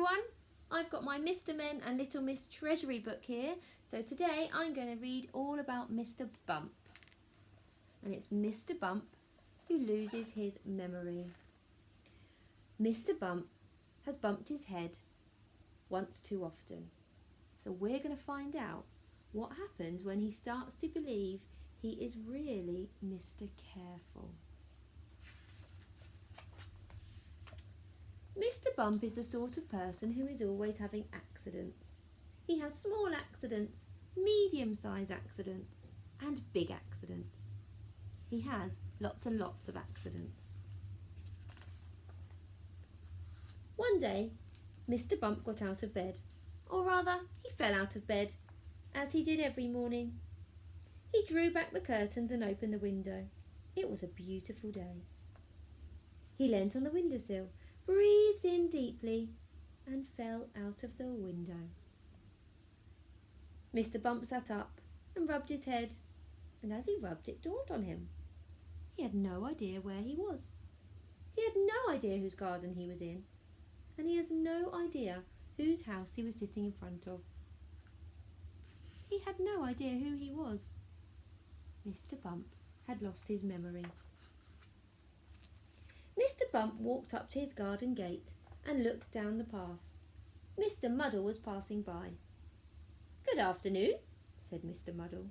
everyone, I've got my Mr. Men and Little Miss Treasury book here. So today I'm going to read all about Mr. Bump. And it's Mr. Bump who loses his memory. Mr. Bump has bumped his head once too often. So we're going to find out what happens when he starts to believe he is really Mr. Careful. Mr. Bump is the sort of person who is always having accidents. He has small accidents, medium-sized accidents, and big accidents. He has lots and lots of accidents. One day, Mr. Bump got out of bed, or rather, he fell out of bed, as he did every morning. He drew back the curtains and opened the window. It was a beautiful day. He leant on the windowsill, breathed in deeply, and fell out of the window. Mr. Bump sat up and rubbed his head, and as he rubbed it dawned on him. He had no idea where he was. He had no idea whose garden he was in, and he has no idea whose house he was sitting in front of. He had no idea who he was. Mr. Bump had lost his memory. Mr. Bump walked up to his garden gate and looked down the path. Mr. Muddle was passing by. "Good afternoon," said Mr. Muddle.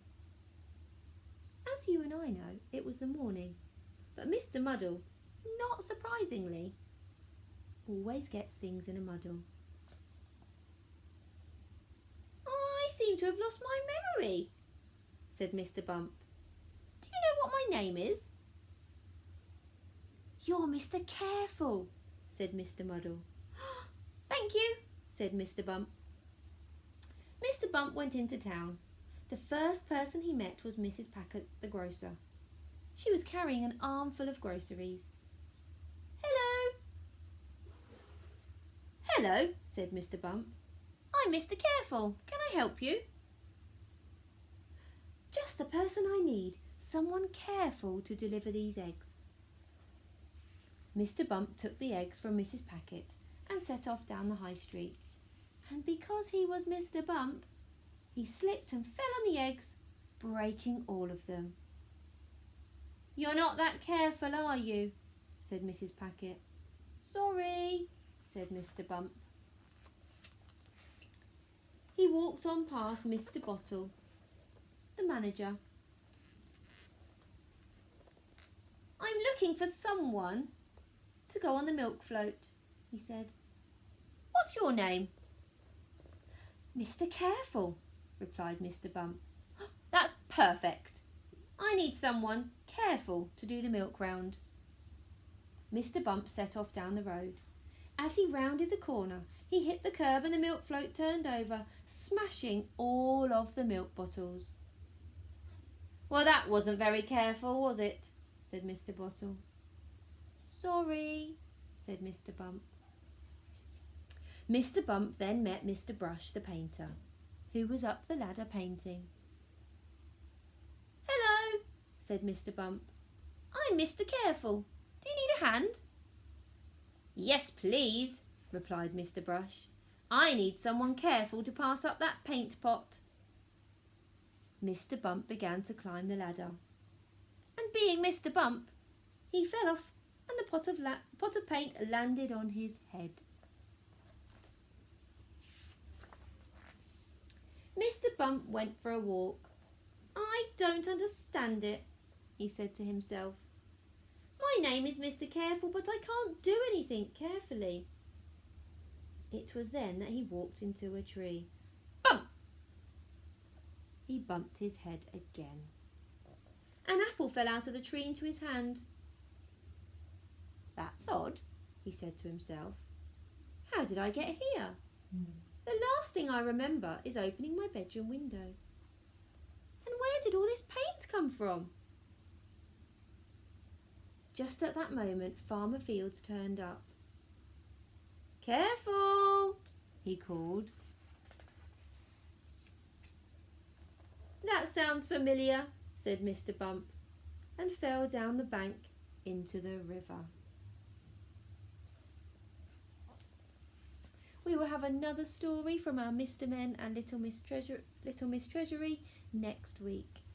As you and I know, it was the morning, but Mr. Muddle, not surprisingly, always gets things in a muddle. "I seem to have lost my memory," said Mr. Bump. "Do you know what my name is?" "You're Mr. Careful," said Mr. Muddle. "Thank you," said Mr. Bump. Mr. Bump went into town. The first person he met was Mrs. Packet, the grocer. She was carrying an armful of groceries. "Hello." "Hello," said Mr. Bump. "I'm Mr. Careful. Can I help you?" "Just the person I need. Someone careful to deliver these eggs." Mr. Bump took the eggs from Mrs. Packet and set off down the high street. And because he was Mr. Bump, he slipped and fell on the eggs, breaking all of them. "You're not that careful, are you?" said Mrs. Packet. "Sorry," said Mr. Bump. He walked on past Mr. Bottle, the manager. "I'm looking for someone to go on the milk float," he said. "What's your name?" "Mr. Careful," replied Mr. Bump. "That's perfect. I need someone careful to do the milk round." Mr. Bump set off down the road. As he rounded the corner, he hit the curb and the milk float turned over, smashing all of the milk bottles. "Well, that wasn't very careful, was it?" said Mr. Bottle. "Sorry," said Mr. Bump. Mr. Bump then met Mr. Brush, the painter, who was up the ladder painting. "Hello," said Mr. Bump. "I'm Mr. Careful. Do you need a hand?" "Yes, please," replied Mr. Brush. "I need someone careful to pass up that paint pot." Mr. Bump began to climb the ladder. And being Mr. Bump, he fell off and the pot of paint landed on his head. Mr. Bump went for a walk. "I don't understand it," he said to himself. "My name is Mr. Careful, but I can't do anything carefully." It was then that he walked into a tree. Bump! He bumped his head again. An apple fell out of the tree into his hand. "That's odd," he said to himself. "How did I get here? The last thing I remember is opening my bedroom window. And where did all this paint come from?" Just at that moment, Farmer Fields turned up. "Careful," he called. "That sounds familiar," said Mr. Bump, and fell down the bank into the river. We will will have another story from our Mr. Men and Little Miss Treasury next week.